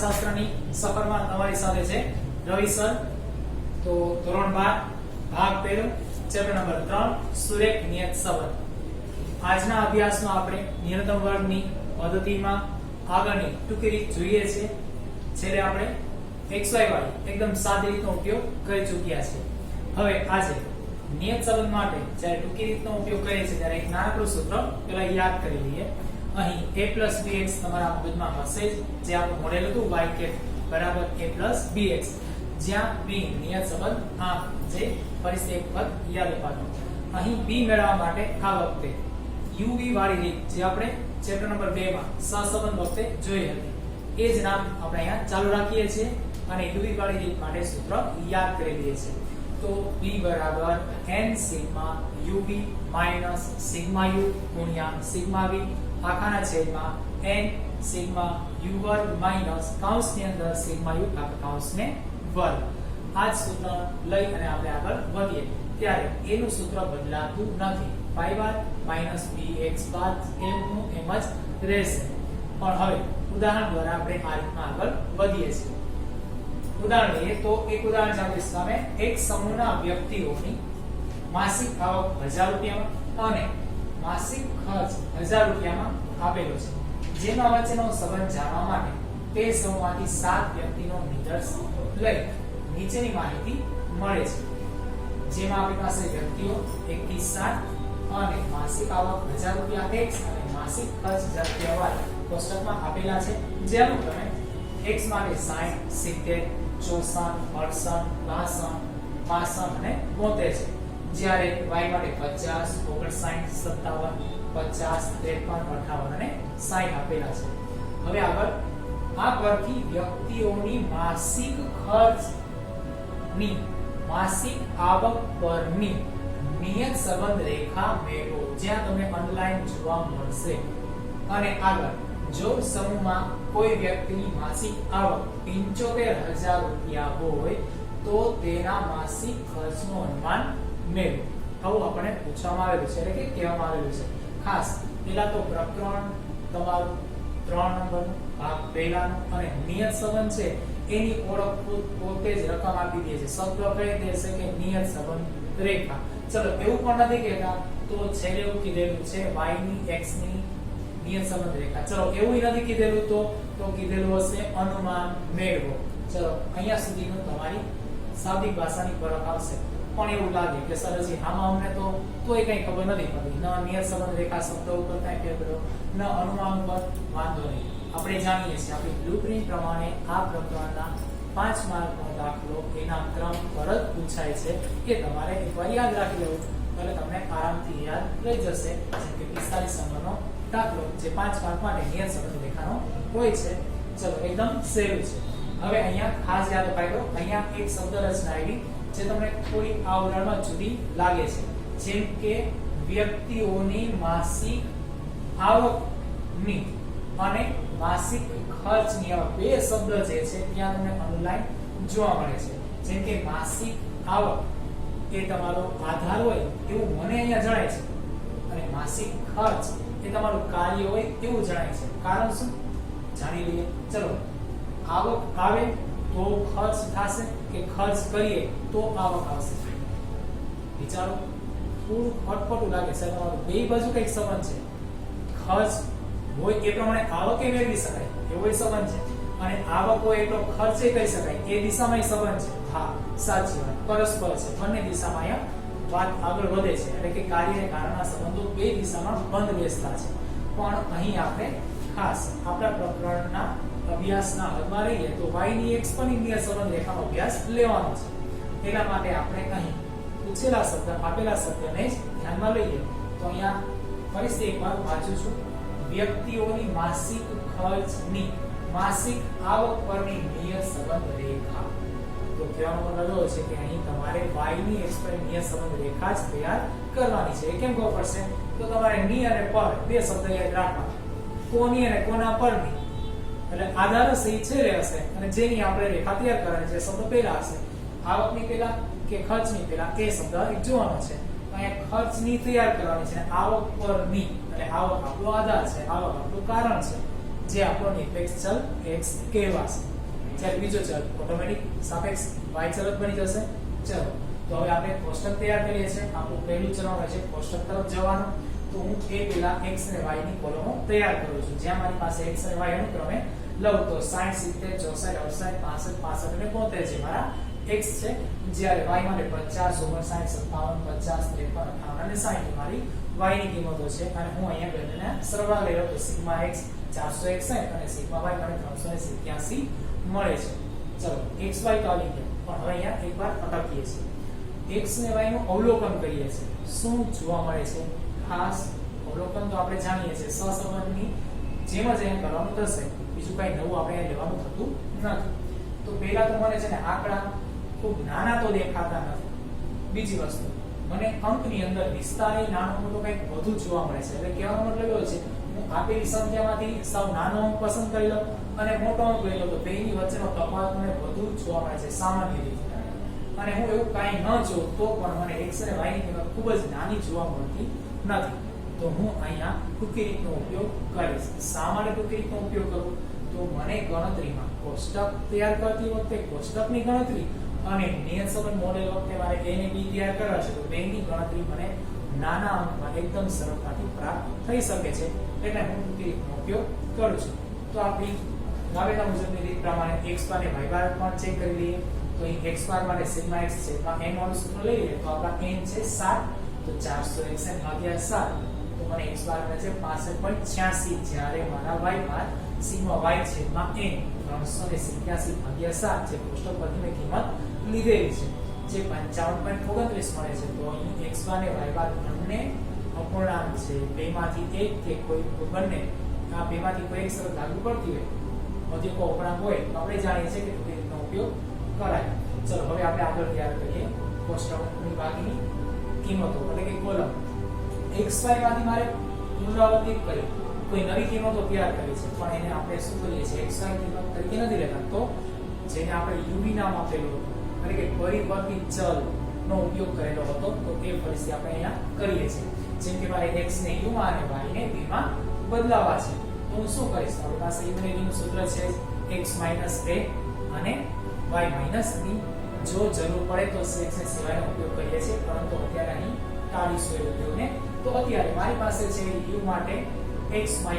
શાસ્ત્રની સફરમાં તમારી સાથે છે રવિ સર। તો ધોરણ 12 ભાગ 1 ચેપ્ટર નંબર 3 સુરેખ નિયત સંબંધ। આજના અભ્યાસમાં આપણે ન્યૂનતમ વર્ગની પદ્ધતિમાં આગળની ટૂંકી રીત જોઈએ છે। છેલ્લે આપણે xy વાળી એકદમ સાદી રીતનો ઉપયોગ કરી ચૂક્યા છે। હવે આજે નિયત સંબંધ માટે જ્યારે ટૂંકી રીતનો ઉપયોગ કરીએ છીએ ત્યારે એક નાનકડું સૂત્ર પહેલા યાદ કરી લઈએ। અહીં a + bx તમારા મગજમાં હશે જ, જે આપણું મોડેલ હતું y બરાબર a + bx, જ્યાં b નિયત સંબંધ આ જે ફરીથી એક વખત યાદ અપાતો। અહીં b મેળવવા માટે આ વખતે uv વાળી રીત જે આપણે ચેપ્ટર નંબર 2 માં સહસંબંધ વખતે જોઈ હતી એ જ નામ આપણે અહીંયા ચાલુ રાખીએ છીએ અને uv વાળી રીત માટે સૂત્ર યાદ કરી લઈએ છીએ। તો b બરાબર n sigma uv minus sigma u ગુણ્યા સિગ્મા v આખાના છેદમાં n સિગ્મા u વર્ગ માઈનસ કૌંસની અંદર સિગ્મા u કૌંસને વર્ગ। આ જ સૂત્ર લઈ અને આપણે આગળ વધીએ ત્યારે એનું સૂત્ર બદલાતું નથી, y બાર માઈનસ bx બાર એમનું એમ જ રહેશે। પણ હવે ઉદાહરણ દ્વારા આપણે આ રીતના આગળ વધીએ છીએ। ઉદાહરણ લઈએ તો એક ઉદાહરણ છે આપણી સામે, એક સમૂહના વ્યક્તિઓની માસિક આવક 1000 રૂપિયામાં અને માસિક ખર્ચ 1000 રૂપિયામાં આપેલો છે, જેમાં વચ્ચેનો સંબંધ જાણવા માટે તે સમૂહમાંથી 7 વ્યક્તિનો નિદર્શ લઈ નીચેની માહિતી મળે છે, જેમાં આપણી પાસે વ્યક્તિઓ 1 થી 7 અને માસિક આવક 1000 રૂપિયા x અને માસિક ખર્ચ 1000 રૂપિયા y કોષ્ટકમાં આપેલા છે। જે અનુક્રમે x માટે 60 70 64 62 65 અને 72 છે, જ્યારે y માટે 50 59 57 50 53 58 અને 60 આપેલા છે। હવે આગળ આ પરથી વ્યક્તિઓની માસિક ખર્ચની માસિક આવક પરની નિયત સંબંધ રેખા મેળવો, જ્યાં તમને અંડરલાઈન જોવા મળશે। અને આગળ જો સમૂહમાં કોઈ વ્યક્તિની માસિક આવક 75000 રૂપિયા હોય તો તેના માસિક ખર્ચનું અનુમાન મેળવો। આવું આપણને પૂછવામાં આવેલું છે, એટલે કે કહેવામાં આવેલું છે। ખાસ પહેલા તો પ્રકરણ તમારું 3 નંબર ભાગ પહેલાનો અને નિયત સંબંધ છે એની ઓળખ પોતે જ રકમ આપી દે છે, શબ્દ કહી દેશે કે નિયત સંબંધ રેખા। ચલો એવું પણ નથી કહેતા તો છેલ્લે એવું કીધેલું છે y ની x ની નિયત સંબંધ રેખા। ચલો એવું નથી કીધેલું તો કીધેલું હશે અનુમાન મેળવો। ચલો અહીંયા સુધીનું તમારી શાબ્દિક ભાષાની ફરક આવશે। પણ એવું લાગે કે સર હજી આમાં અમને તોય કઈ ખબર નથી પડતી, ન નિયત સંબંધ રેખા શબ્દ ઉપર કઈ ફેર પડ્યો, ન અનુમાન પર વાંધો નહીં। આપણે જાણીએ છીએ આપણી બ્લુપ્રિન્ટ પ્રમાણે આ પ્રકરણના 5 માર્કનો દાખલો એના ક્રમ પર જ પૂછાય છે, કે તમારે એકવાર યાદ રાખી લેવું એટલે તમને આરામથી યાદ રહી જશે। જેમ કે 45 નંબરનો દાખલો જે 5 માર્ક માટે નિયત સંબંધ રેખાનો હોય છે। ચલો એકદમ સહેલું છે। હવે અહીંયા ખાસ યાદ અપાયો, અહીંયા એક શબ્દ રચના આવી જે તમને થોડી આ ઉદાહરણમાં જુદી લાગે છે, જેમ કે વ્યક્તિઓની માસિક આવકની અને માસિક ખર્ચની આવક, બે શબ્દ જે છે ત્યાં તમને અંડરલાઈન જોવા મળે છે। જેમ કે માસિક આવક એ તમારો આધાર હોય એવું મને અહીંયા જણાય છે, અને માસિક ખર્ચ એ તમારું કાર્ય હોય એવું જણાય છે। કારણ શું જાણી લઈએ। ચલો આવક આવે તો ખર્ચ થશે કે ખર્ચ કરીએ તો આવક આવશે? વિચારો, થોડું ખટપટું લાગે છે, તમારું બે બાજુ કઈક સંબંધ છે, ખર્ચ હોય એ પ્રમાણે આવકે મેળવી શકાય એવો સંબંધ છે, અને આવક હોય એટલો ખર્ચે કરી શકાય એ દિશામાં સંબંધ છે। હા સાચી વાત, પરસ્પર છે, બંને દિશામાં અહીંયા વાત આગળ વધે છે, એટલે કે કાર્ય અને કારણના સંબંધો બે દિશામાં બંધ બેસતા છે। પણ અહીં આપણે ખાસ આપણા પ્રકરણના અભ્યાસના હદમાં રહીએ તો y ની x પર ની નિયત સંબંધ રેખાનો અભ્યાસ લેવાનો છે। એના માટે આપણે અહીં પૂછેલા શબ્દ આપેલા શબ્દને જ ધ્યાનમાં લઈએ તો અહીંયા ફરીથી એકવાર વાંચું છું, વ્યક્તિઓની માસિક ખર્ચની માસિક આવક પરની નિયત સંબંધ રેખા। તો કહેવાનો મતલબ એવો છે કે અહીં તમારે y ની x પર નિયત સંબંધ રેખા જ તૈયાર કરવાની છે। એ કેમ ખબર પડશે? તો તમારે ની અને પર બે શબ્દ યાદ રાખવા, કોની અને કોના પરની, એટલે આધાર હશે એ છેલ્લે હશે અને જેની આપણે રેખા તૈયાર કરવાની છે શબ્દ પહેલા હશે, આવકની પહેલા કે ખર્ચની પહેલા એ શબ્દ એક જોવાનો છે। અહીંયા ખર્ચની તૈયાર કરવાની છે, આવક પરની, એટલે આવક આપણો આધાર છે, આવક આપણું કારણ છે, જે આપણો નિરપેક્ષ ચલ x કહેવાશે। જ્યારે બીજો ચલ ઓટોમેટિક સાપેક્ષ y ચલ જ બની જશે. ચલો તો હવે આપણે કોષ્ટક તૈયાર કરીએ છીએ. આપણું પહેલું ચરણ હોય છે કોષ્ટક તરફ જવાનું. તો હું એ પહેલા x અને y ની કોલમો તૈયાર કરું છું. જ્યાં મારી પાસે x અને y અનુક્રમે લઉં તો 60 70 64 68 65 65 અને 72 છે મારા x છે. જ્યારે y માટે 50 59 57 50 53 58 અને 60 મારી y ની કિંમતો છે. અને હું અહીંયા બંનેને સરવાળો લઈ લઉં તો સિગ્મા x 461 અને સિગ્મા y મને 387 મળે છે. ચલો x y તો આવી ગયા, પણ હવે અહીંયા એકવાર અટકીએ છીએ. x ને y નું અવલોકન કરીએ છીએ. શું જોવા મળે છે? ખાસ અવલોકન તો આપણે જાણીએ છીએ સહસંબંધની જેમ જ અહીંયા કરવાનું થશે. બીજું કઈ નવું આપણે અહીંયા લેવાનું થતું નથી. તો પહેલા તો મને છે ને આંકડા ખૂબ નાના તો દેખાતા નથી. બીજી વસ્તુ મને અંકની અંદર વિસ્તારી નાનો મોટો કંઈક વધુ જોવા મળે છે. એટલે કહેવાનો મતલબ એવો છે હું આપેલી સંખ્યામાંથી સાવ નાનો અંક પસંદ કરી લઉં અને મોટો અંક લઈ લઉં તો બેની વચ્ચેનો તફાવત મને વધુ જોવા મળે છે સામાન્ય રીતે. અને હું એવું કાંઈ ન જોઉં તો પણ મને x અને y ની કિંમત ખૂબ જ નાની જોવા મળતી નથી. તો હું અહીંયા ટૂંકી રીતનો ઉપયોગ કરીશ. શા માટે ટૂંકી રીતનો ઉપયોગ કરું? તો મને ગણતરીમાં કોષ્ટક તૈયાર કરતી વખતે કોષ્ટકની ગણતરી અને નિયત સંબંધ મોડેલ વખતે મારે a ને b તૈયાર કરવા છે તો બેની ગણતરી મને નાના અંકમાં એકદમ સરળતાથી પ્રાપ્ત થઈ શકે છે. એટલે હું ટૂંકી રીતનો ઉપયોગ કરું છું. તો આપણી દાવેલા મુજબની રીત પ્રમાણે x બાર અને y બાર પણ ચેક કરી લઈએ. તો અહીં x બાર માટે સિગ્મા x છે તો n વાળું સૂત્ર લઈ લઈએ તો આપણા n છે 7 તો 461 ભાગ્યા 7 તો મને x બાર મળે છે 65.86. જ્યારે મારા y બાર સિગ્મા y છે માં n 387 ભાગ્યા 7 જે કોષ્ટક પરથી મેં કિંમત લીધેલી છે જે 55.29 મળે છે. તો અહીં x બાર અને y બાર બંને અપૂર્ણાંક છે. બેમાંથી એક કે કોઈ બંને આ બેમાંથી કોઈ એક શરત લાગુ પડતી હોય મધ્યકો અપૂર્ણાંક હોય તો આપણે જાણીએ છીએ કે ટૂંકી રીતનો ઉપયોગ કરાય. ચલો હવે આપણે આગળ તૈયાર કરીએ કોષ્ટકની બાકીની કિંમતો એટલે કે કોલમ. x y માંથી મારે પુનરાવર્તિત કરી કોઈ નવી કિંમતો તૈયાર કરી છે પણ એને આપણે શું કરીએ છીએ x y કિંમત તરીકે નથી લેતા. તો જેને આપણે u નામ આપેલું હતું એટલે કે પરિવર્તિત ચલ નો ઉપયોગ કરેલો હતો તો એ ફરીથી આપણે અહીંયા કરીએ છીએ. જેમ કે મારે x ને u માં અને y ને b માં બદલાવા છે તો હું શું કરીશ? આપણી પાસે u અને v નું સૂત્ર છે x a અને y b. જો જરૂર પડે તો x ને સિવાયનો ઉપયોગ કરીએ છીએ પરંતુ અત્યારે અહીં ટાળીશું એ ઉપયોગને. તો અત્યારે મારી પાસે છે u માટે x a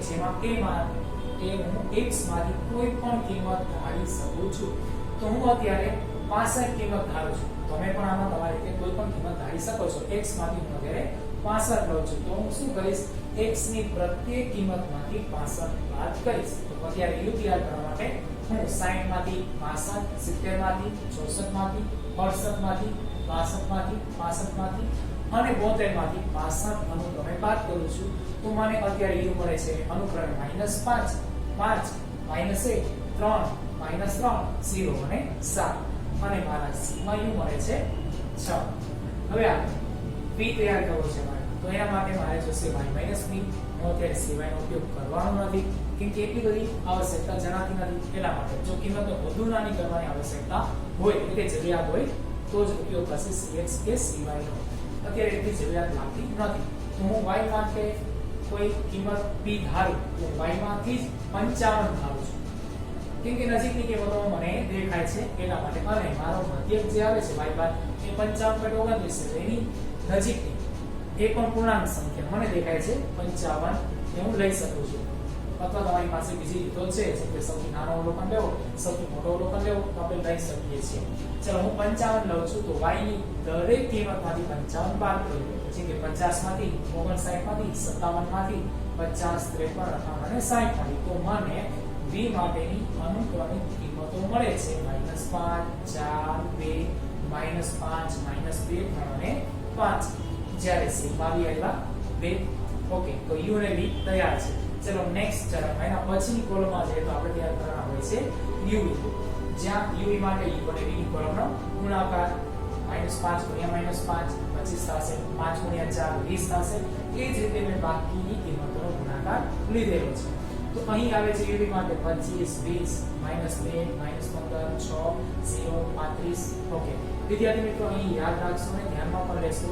જેમાં a માટે હું x માંથી કોઈ પણ કિંમત ધારી શકું છું. તો હું અત્યારે 65 કિંમત ધારું છું. તમે પણ આમાં તમારી રીતે કોઈ પણ કિંમત ધારી શકો છો. x માંથી હું અત્યારે 65 લઉં છું. તો હું શું કરીશ? x ની પ્રત્યેક કિંમતમાંથી 65 બાદ કરીશ. તો અત્યારે u તૈયાર કરવા માટે હું 60 માંથી 65 70 માંથી 64 માંથી 68 માંથી 62 માંથી 65 માંથી અને 72 માંથી 65 અનુક્રમે બાદ કરું છું. તો મને અત્યારે u મળે છે અનુક્રમે -5 5 -1 3 -3 0 અને 7 અને મારા સિગ્મા u મળે છે 6. હવે આ p તૈયાર કરવો છે મારે તો એના માટે મારે જોશે y - b. હું અત્યારે સિવાયનો ઉપયોગ કરવાનો નથી કેમ કે એટલી બધી આવશ્યકતા જણાતી નથી. એટલા માટે જો કિંમતો વધુ નાની કરવાની આવશ્યકતા હોય એટલે જરૂરિયાત હોય તો જ ઉપયોગ કરશે cx કે cy નો. અત્યારે એટલી જરૂરિયાત લાગતી નથી. તો હું y માટે કોઈ કિંમત p ધારું તો y માંથી જ 55 ધારું છું કેમ કે નજીકની કિંમતો મને દેખાય છે એટલા માટે. અને મારો મધ્યક જે આવે છે y બાર એ 55.29 છે એની નજીકની એ પણ પૂર્ણાંક સંખ્યા મને દેખાય છે 55 એ હું લઈ શકું છું. અથવા તમારી પાસે બીજી રીતો છે જેમ કે સૌથી નાનો અવલોકન લેવો સૌથી મોટો અવલોકન લેવો તો આપણે લઈ શકીએ છીએ. ચલો હું 55 લઉં છું તો y ની દરેક કિંમતમાંથી 55 બાદ કરું જેમ કે 50 માંથી 59 માંથી 57 માંથી 50 53 58 અને 60 માંથી તો મને v માટેની અનુક્રમિક કિંમતો મળે છે -5 4 2 -5 -2 3 અને 5. જ્યારે સિગ્મા b આવ્યા 2. ઓકે તો u અને v તૈયાર છે. ચલો નેક્સ્ટ ચરણ એના પછીની કોલમમાં જઈએ તો આપણે તૈયાર કરવાના હોય છે uv જ્યાં uv માટે u અને v ની કોલમનો ગુણાકાર -5 ગુણ્યા -5 25 થશે 5 ગુણ્યા 4 20 થશે. એ જ રીતે મેં બાકીની કિંમતોનો ગુણાકાર લીધેલો છે. તો અહીં આવે છે uv માટે 25 20 -2 -15 6 0 35. ઓકે વિદ્યાર્થી મિત્રો અહીં યાદ રાખશો અને ધ્યાનમાં પણ લેશો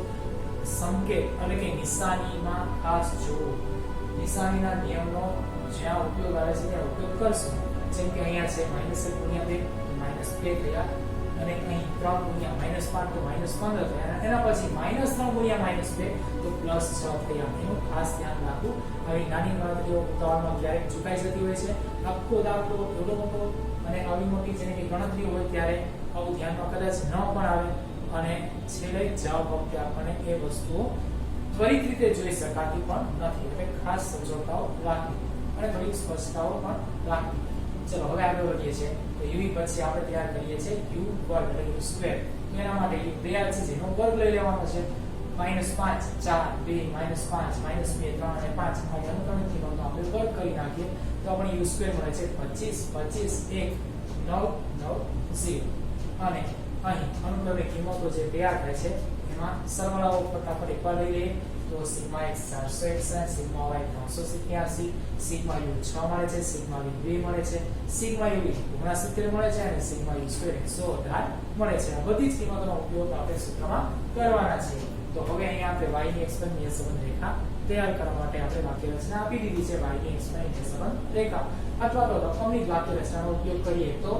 સંકેત એટલે કે નિશાનીમાં ખાસ જોવો. નિશાનીના નિયમનો જ્યાં ઉપયોગ આવે છે ત્યાં ઉપયોગ કરશો જેમ કે અહીંયા છે -1 ગુણ્યા 2 -2 થયા, અને અહીં 3 ગુણ્યા -5 તો -15 થયા, એના પછી -3 ગુણ્યા -2 તો +6 થયા. એનું ખાસ ધ્યાન રાખવું. આવી નાની ગણતરીઓ ઉતાવળમાં ક્યારેક ચૂકાઈ જતી હોય છે. આખો દાખલો એવડો મોટો અને આવી મોટી જેની કે ગણતરી હોય ત્યારે આવું ધ્યાનમાં કદાચ ન પણ આવે, અને છેલ્લે જવાબ વખતે આપણને એ વસ્તુઓ ત્વરિત રીતે જોઈ શકાતી પણ નથી. એટલે ખાસ સચોટતાઓ રાખવી અને થોડી સ્પષ્ટતાઓ પણ રાખવી. ચલો હવે આગળ વધીએ છીએ. તો u પછી આપણે તૈયાર કરીએ છીએ u વર્ગ એટલે u સ્ક્વેર. તો એના માટે u તૈયાર છે, જેનો વર્ગ લઈ લેવાનો છે. -5 4 2 -5 -2 3 અને 5 આ અનુક્રમિક કિંમતો આપણે વર્ગ કરી નાખીએ તો આપણે u સ્ક્વેર મળે છે 25 25 1 9 9 0. અને અહીં અનુક્રમિક કિંમતો જે તૈયાર થાય છે એમાં સરવાળાઓ ફટાફટ એકવાર લઈ લઈએ. તો sigma x 461, sigma y 387, sigma u 6 મળે છે, સિગ્મા v 2 મળે છે, સિગ્મા u 69 મળે છે, અને સિગ્મા u સ્ક્વેર 118 મળે છે. આ બધી જ કિંમતોનો ઉપયોગ આપણે સૂત્રમાં કરવાના છે. તો હવે અહીંયા આપણે y ની એક્સપેન્શનીય સંબંધ રેખા તૈયાર કરવા માટે આપણે વાક્ય રચના આપી દીધી છે. y ની એક્સપેન્શનીય સંબંધ રેખા અથવા તો રકમની વાક્ય રચનાનો ઉપયોગ કરીએ તો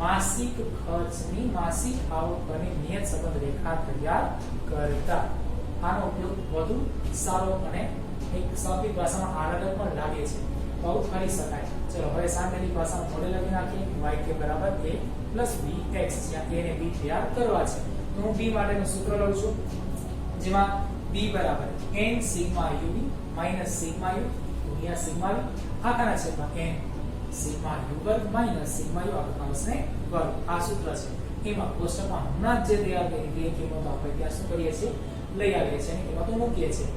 માસિક ખર્ચની માસિક આવક અને નિયત સંબંધ રેખા તૈયાર કરતા. આનો ઉપયોગ વધુ સારો અને એક શાબ્દિક ભાષામાં આનંદ પણ લાગે છે, બહુ કરી શકાય. ચલો હવે સાંકેતિક ભાષામાં મોડેલ લખી નાખીએ. y કે બરાબર a plus bx, જ્યાં a અને b તૈયાર કરવા છે. તો હું b માટેનું સૂત્ર લઉં છું, જેમાં b બરાબર n sigma u minus sigma u ગુણ્યા સિગ્મા v આખાના છેદમાં n સિગ્મા u વર્ગ માઈનસ સિગ્મા u આખાને વર્ગ. આ સૂત્ર છે. એમાં કોષ્ટકમાં હમણાં જ જે તૈયાર કરી એ કિંમતો આપણે ત્યાં શું કરીએ છીએ, લઈ આવીએ છીએ અને કિંમતો મૂકીએ છીએ.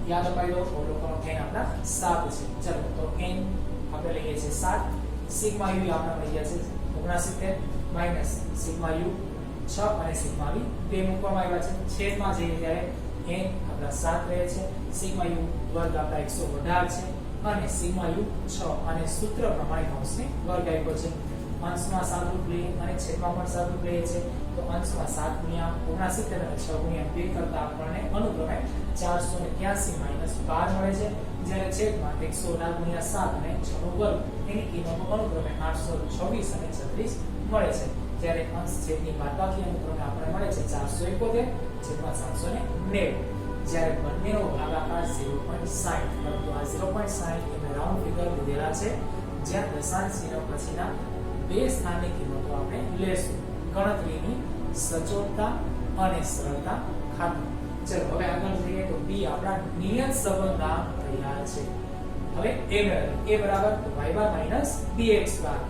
યાદ અપાઈ દો અવલોકનો n આપણા 7 છે. ચલો તો n આપણે લઈએ છીએ 7, સિગ્મા u આપણે લઈ ગયા છે 69 માઈનસ સિગ્મા u 6 અને સિગ્મા v 2 મૂકવામાં આવ્યા છે. છેદમાં જઈએ ત્યારે n આપણા 7 રહે છે, સિગ્મા u વર્ગ આપણા 118 છે, અને સિગ્મા u 6 અને સૂત્ર પ્રમાણે કૌંસને વર્ગ આપ્યો છે. અંશમાં સાદુરૂપ લઈએ અને છેદમાં પણ સાદુરૂપ લઈએ છે. તો અંશમાં 7 ગુણ્યા 69 અને 6 ગુણ્યા 2 કરતા આપણને અનુક્રમે 483 માઈનસ 12 મળે છે, જ્યારે છેદમાં 118 ગુણ્યા 7 અને 6 નો વર્ગ એની કિંમતો અનુક્રમે 826 અને 36 મળે છે. જ્યારે અંશ છેદની બાદબાકી અનુક્રમે આપણને મળે છે 471 છેદમાં 790. જ્યારે બંનેનો ભાગાકાર 0.60, પરંતુ આ 0.60 એ રાઉન્ડ ફિગર લીધેલા છે, જ્યાં દશાંશ ચિહ્ન પછીના બે સ્થાનિક કિંમતો આપણે લેશું ગણતરીની સચોટતા અને સરળતા ખાતર. ચલો હવે આગળ જોઈએ તો b આપણા નિયત સંબંધના તૈયાર છે. હવે a બરાબર y બાર માઈનસ bx બાર,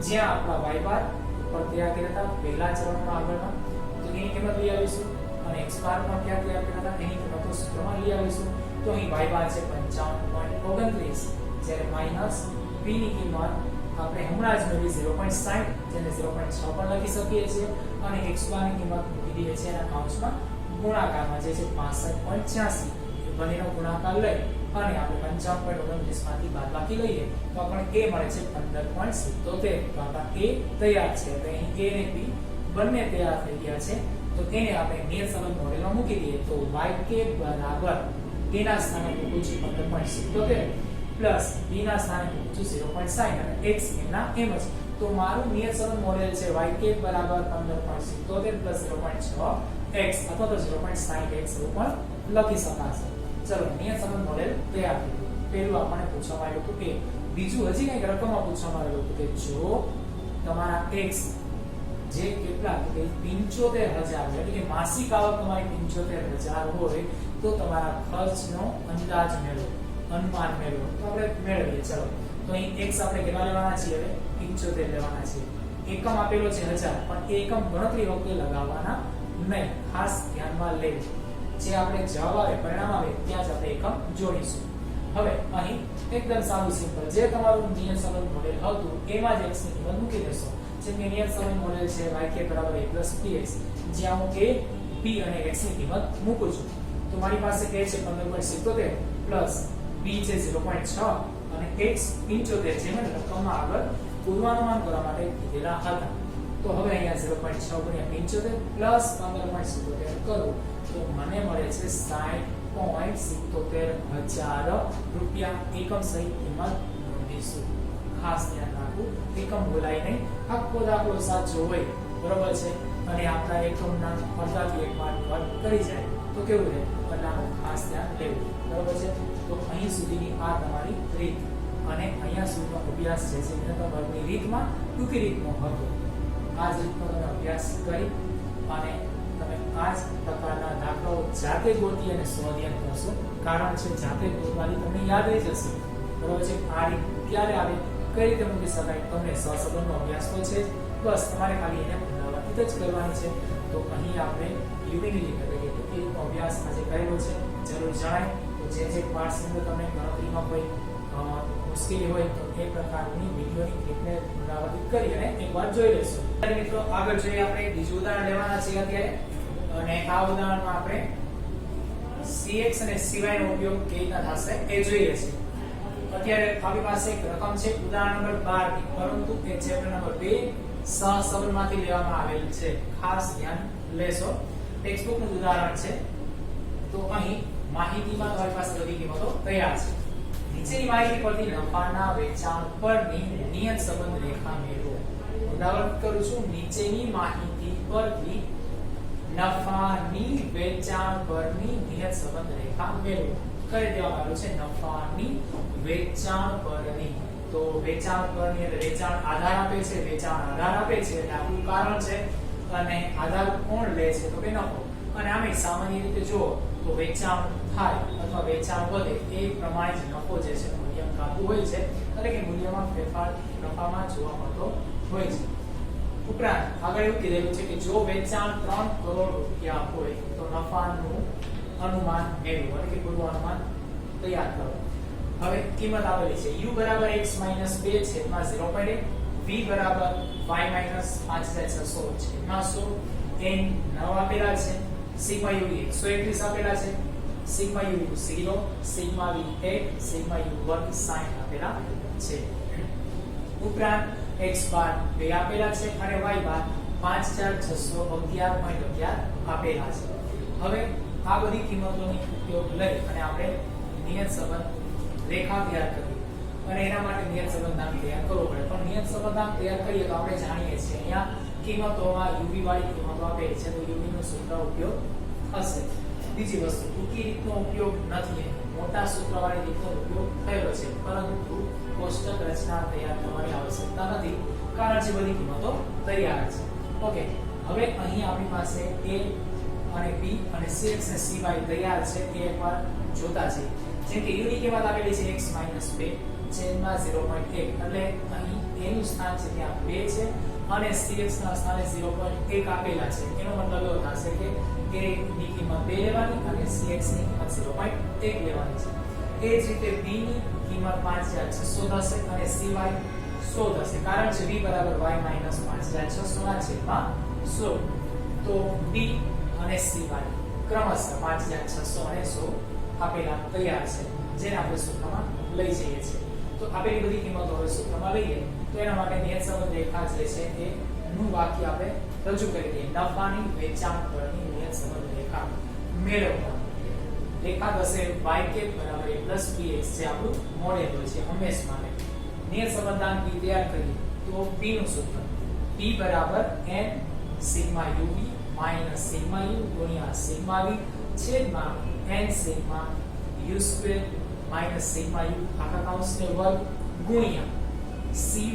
જ્યાં આપણા y બાર ઉપર તૈયાર કર્યા હતા પહેલા ચરણમાં આગળમાં, તો એની કિંમત લઈ આવીશું, અને x બાર પણ ક્યાં તૈયાર કર્યા હતા એની કિંમતો સૂત્રમાં લઈ આવીશું. તો અહીં y બાર છે 55.29, જ્યારે માઈનસ b ની કિંમત આપણે હમણાં જ મેળવી 0.60, જેને 0.6 પણ લખી શકીએ છીએ, અને x બાર ની કિંમત મૂકી દઈએ છીએ એના કૌંસમાં ગુણાકારમાં, જે છે 65.86. બંનેનો ગુણાકાર લઈ અને આપણે 55.29 માંથી બાદબાકી લઈએ તો આપણને a મળે છે 15.77. તો આપણા a તૈયાર છે. તો અહીં a અને b બંને તૈયાર થઈ ગયા છે. તો તેને આપણે નિયત સંબંધ મોડેલમાં મૂકી દઈએ તો y બરાબર a ના સ્થાને મૂકું છું 15.77 પ્લસ b ના સ્થાને મૂકું છું 0.60 અને x એમના એમ જ. તો મારું નિયત સંબંધ મોડેલ છે y બરાબર 15.77 પ્લસ 0.6x અથવા તો 0.60x એવું પણ લખી શકાશે. ચલો નિયત સંબંધ મોડેલ તૈયાર થયું. પહેલું આપણને પૂછવામાં આવ્યું હતું કે બીજું હજી કંઈક રકમમાં પૂછવામાં આવ્યું હતું કે જો તમારા x જે કેટલા કે 75000 એટલે કે માસિક આવક તમારી 75000 હોય તો તમારા ખર્ચનો અંદાજ મેળવો, અનુમાન મેળવો. તો આપણે મેળવીએ. ચલો તો અહીં x આપણે કેટલા લેવાના છીએ? હવે 75 લેવાના છીએ. એકમ આપેલો છે 1000, પણ એ એકમ ગણતરી વખતે લગાવવાના નહીં, ખાસ ધ્યાનમાં લેવું. જે આપણે જવાબ આવે પરિણામ આવે ત્યાં જ આપણે એકમ જોડીશું. હવે અહીં એકદમ સારું સિમ્પલ, જે તમારું નિયત સંબંધ મોડેલ હતું એમાં જ x ની કિંમત મૂકી દેશો. જેમ કે નિયત સંબંધ મોડેલ છે y બરાબર a bx, જ્યાં હું a b અને x ની કિંમત મૂકું છું. તો મારી પાસે a છે 15.77 પ્લસ b છે 0.6 અને x 75 જે મને રકમમાં આગળ પૂર્વાનુમાન કરવા માટે કીધેલા હતા. તો હવે અહીંયા 0.6 ગુણ્યા 75 પ્લસ 15.77 કરું તો મને મળે છે 60.77 હજાર રૂપિયા. એકમ સહિત કિંમત નોંધીશું, ખાસ ધ્યાન રાખજો. આખું એકમ બોલાય નહીં, આખો દાખલો સાચો હોય બરોબર છે અને આપણા એકમના અડધાથી એક માર્ક કટ કરી જાય તો કેવું રહે એટલે આનું ખાસ ધ્યાન લેવું બરોબર છે. તો અહીં સુધીની આ તમારી રીત અને અહીંયા સુધીનો અભ્યાસ જે છે એને તમારી રીતમાં ટૂંકી રીતનો હતો. આ જ રીતનો તમે અભ્યાસ કરી અને તમે આ જ પ્રકારના દાખલાઓ જાતે ગોતી અને સ્વાધ્યાય કરશો. કારણ છે જાતે ગોતવાથી તમને યાદ રહી જશે બરોબર છે. આ રીત ક્યારે આવે, કઈ રીતે મૂકી શકાય, તમને સહસંબંધનો અભ્યાસ તો છે બસ તમારે ખાલી એને પુનરાવર્તિત જ કરવાની છે. તો અહીં આપણે યુનિની રીત એટલે કે ટૂંકી રીતનો અભ્યાસ આજે કરેલો છે. જરૂર જણાય તો જે પાર્ટ્સ અંદર તમને ગણતરીમાં કોઈ મુશ્કેલી હોય તો એ પ્રકારની વિડિયોની ક્લિપને પુનરાવર્તિત કરી અને એકવાર જોઈ લેશો. મિત્રો આગળ જોઈએ આપણે બીજું ઉદાહરણ લેવાના છે અત્યારે અને આ ઉદાહરણમાં આપણે cx અને cy નો ઉપયોગ કેવી રીતના થશે એ જોઈએ છે. અત્યારે આપણી પાસે એક રકમ છે ઉદાહરણ નંબર 12 ની, પરંતુ એ ચેપ્ટર નંબર 2 સહસંબંધમાંથી લેવામાં આવેલ છે. ખાસ ધ્યાન લેશો. ટેક્સ્ટબુક નું ઉદાહરણ છે. તો અહીં માહિતીમાં તમારી પાસે બધી કિંમતો તૈયાર છે. નીચેની માહિતી પરથી નફાના વેચાણ પરની નિયત સંબંધ રેખા મેળવો. ઉદાહરણ કરું છું. નીચેની માહિતી પરથી નફાની વેચાણ પરની નિયત સંબંધ રેખા મેળવો. કરી દેવામાં આવ્યું છે નફાની વેચાણ પરની. તો વેચાણ પરની એટલે વેચાણ આધાર આપે છે, વેચાણ આધાર આપે છે એટલે આપણું કારણ છે અને આધાર કોણ લે છે તો કે નફો. અને આમે સામાન્ય રીતે જો તો વેચાણ થાય અથવા વેચાણ વધે એ પ્રમાણે જ નફો જે છે મૂલ્ય કાપવું હોય છે એટલે કે મૂલ્યમાં ફેરફાર નફામાં જોવા મળતો હોય છે. ઉપરાંત આગળ એવું કીધેલું છે કે જો વેચાણ 3 કરોડ રૂપિયા હોય તો નફાનું અનુમાન મેળવો એટલે કે પૂર્વ અનુમાન તૈયાર કરો. હવે કિંમત આપેલી છે u બરાબર x - 2 છેદમાં 0.1, v બરાબર y - 5600 છેદમાં 100, n 9 આપેલા છે, સિગ્મા u 121 આપેલા છે, sigma u 0, sigma v 8, sigma u વર્ગ 60 આપેલા છે. ઉપરાંત x બાર 2 આપેલા છે અને y બાર 5611.11 આપેલા છે. હવે આ બધી કિંમતોનો ઉપયોગ લઈ અને આપણે નિયત સંબંધ રેખા તૈયાર કરવી અને એના માટે નિયત સંબંધાંક તૈયાર કરવો પડે. પણ નિયત સંબંધાંક તૈયાર કરીએ તો આપણે જાણીએ છીએ અહીંયા કિંમતોમાં uv વાળી કિંમતો આપેલી છે તો uv નું સૂત્ર ઉપયોગ થશે. બીજી વસ્તુ ટૂંકી રીતનો ઉપયોગ નથી, મોટા સૂત્રવાળી રીતનો ઉપયોગ થયેલો છે, પરંતુ કોષ્ટક રચના તૈયાર કરવાની આવશ્યકતા નથી કારણ કે બધી કિંમતો તૈયાર છે. ઓકે, હવે અહીં આપણી પાસે a અને b અને cx અને cy તૈયાર છે એ એકવાર જોતા છે. જેમ કે u ની કિંમત આપેલી છે x - 2 છેદમાં 0.1 એટલે અહીં a નું સ્થાન છે ત્યાં 2 છે અને cx ના સ્થાને 0.1 આપેલા છે. એનો મતલબ એવો થશે કે a ની કિંમત 2 લેવાની અને cx ની કિંમત 0.1 લેવાની છે. એ જ રીતે b ની કિંમત 5600 થશે અને cy 100 થશે કારણ કે v બરાબર y - 5600 ના છેદમાં 100. તો b અને cy ક્રમશઃ 5600 અને 100 આપેલા તૈયાર છે જેને આપણે સૂત્રમાં લઈ જઈએ છીએ. તો આપેલી બધી કિંમતો હવે સૂત્રમાં લઈએ તો એના માટે નિયત સંબંધ રેખા જે છે એ નું વાક્ય આપણે રજૂ કરી દઈએ. નફાની વેચાણ પરની નિયત સંબંધ રેખા મેળવવા. રેખા દસે y કે બરાબર a + bx જે આપણું મોડેલ હોય છે હંમેશા માટે. નિયત સંબંધાંક b તૈયાર કરીએ તો p નું સૂત્ર p બરાબર n sigma uv minus sigma u ગુણ્યા સિગ્મા v છેદમાં n sigma u² minus sigma u આખા કૌંસને વર્ગ ગુણ્યા cy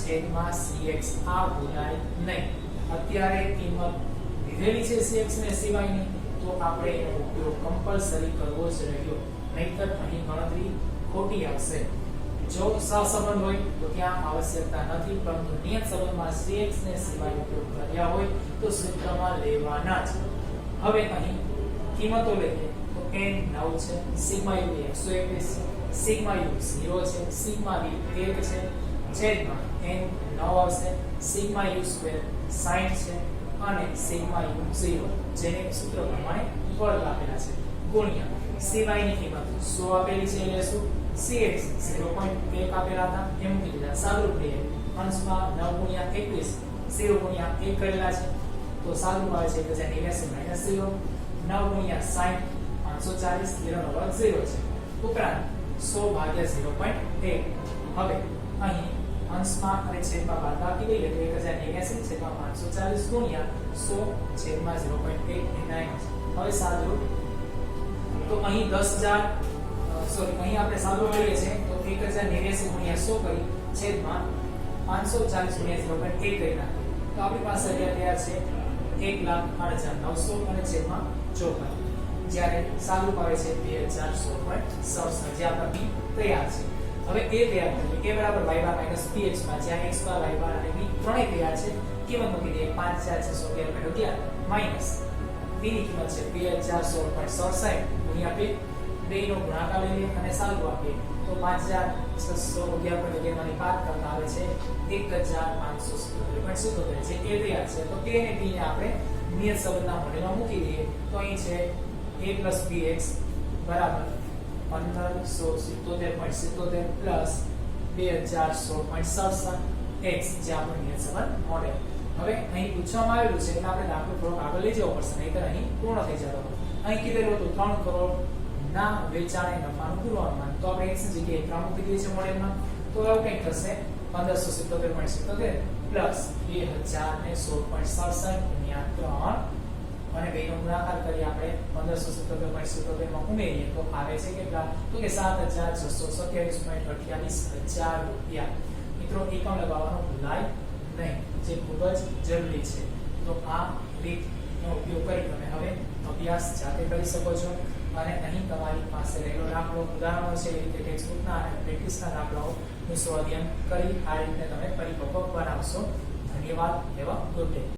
છેદમાં cx. આ ભૂલાય નહીં. અત્યારે કિંમત લીધેલી છે cx ને cy ની તો આપણે એનો ઉપયોગ કમ્પલસરી કરવો જ રહ્યો, નહીતર અહીં ગણતરી ખોટી આવશે. જો સહસંબંધ હોય તો ત્યાં આવશ્યકતા નથી, પરંતુ નિયત સંબંધમાં cx ને cy ઉપયોગ કર્યા હોય તો સૂત્રમાં લેવાના જ. હવે અહીં કિંમતો લઈએ તો n 9 છે, સિગ્મા u 121 છે, સિગ્મા u 0 છે, સિગ્મા v 1 છે છેદમાં n 9 આવશે, સિગ્મા u² 60 છે અને સિગ્મા u 0 જેને સૂત્ર પ્રમાણે વર્ગ આપેલા છે ગુણ્યા cy ની કિંમત 100 આપેલી છે એટલે શું cx 0.1 આપેલા હતા એમ મૂકી દીધા. સાદુરૂપ લઈએ અંશમાં 9 ગુણ્યા 21 0 ગુણ્યા 1 કરેલા છે તો સાદુરૂપ આવે છે 1089 - 0 9 ગુણ્યા 60 540 0 નો વર્ગ 0 છે. ઉપરાંત 100 ભાગ્યા 0.1. હવે અહીં અંશમાં અને છેદમાં બાદબાકી લઈએ તો 1089 છેદમાં 540 ગુણ્યા 100 છેદમાં 0.899 હવે સાદુરૂપ તો અહીં 10,000 સોરી અહીં આપણે સાદુરૂપ લઈએ છે તો 1089 ગુણ્યા 100 કરી છેદમાં 540 ગુણ્યા 0.8 કરી નાખીએ તો આપણી પાસે અહીંયા તૈયાર છે 1,08,900 અને છેદમાં 54 જ્યારે સાદુરૂપ આવે છે 2,16.67 જે આપણા બી તૈયાર છે હવે એ તૈયાર કરીએ a બરાબર y બાર માઈનસ px માં જ્યાં x બાર y બાર અને b ત્રણેય તૈયાર છે કિંમત મૂકી દઈએ 5,411.11 માઈનસ b ની કિંમત છે 2,416.67 ગુણ્યા 2 બેનો ગુણાકાર લઈએ અને સાદુરૂપ આપીએ તો 5,611.11 માંથી 5 કરતા આવે છે 1,577.77 જે એ તૈયાર છે તો a અને b ને આપણે નિયત સંબંધના મોડેલમાં મૂકી દઈએ તો અહીં છે a + bx બરાબર 1577.77 પ્લસ 2,416.67 x જે આપણું નિયત સંબંધ મોડેલ હવે અહીં પૂછવામાં આવેલું છે એટલે આપણે દાખલો થોડો આગળ લઈ જવો પડશે નહીંતર અહીં પૂર્ણ થઈ જતો અહીં કીધેલું હતું 3 કરોડ ના વેચાણે નફાનું પૂર્વાનુમાન તો આપણે x ની જગ્યાએ 3 મૂકી દઈએ છીએ મોડેલમાં તો એવું કંઈક થશે 1577.77 પ્લસ 2,016.67 ગુણ્યા 3 અને બેનો ગુણાકાર કરી આપણે 1577.77 માં ઉમેરીએ તો આવે છે કેટલા તો કે 7,627.28 રૂપિયા મિત્રો એકમ લગાવવાનો ભૂલાય નહીં જે ખૂબ જ જરૂરી છે તો આ રીતનો ઉપયોગ કરી તમે હવે અભ્યાસ જાતે કરી શકો છો અને અહીં તમારી પાસે રહેલો દાખલો ઉદાહરણો છે એ રીતે ટેક્સ્ટબુકના અને પ્રેક્ટિસના દાખલાઓનું સ્વાધ્યાય કરી આ રીતે તમે પરિપક્વ બનાવશો ધન્યવાદ એવા ગુડ ડે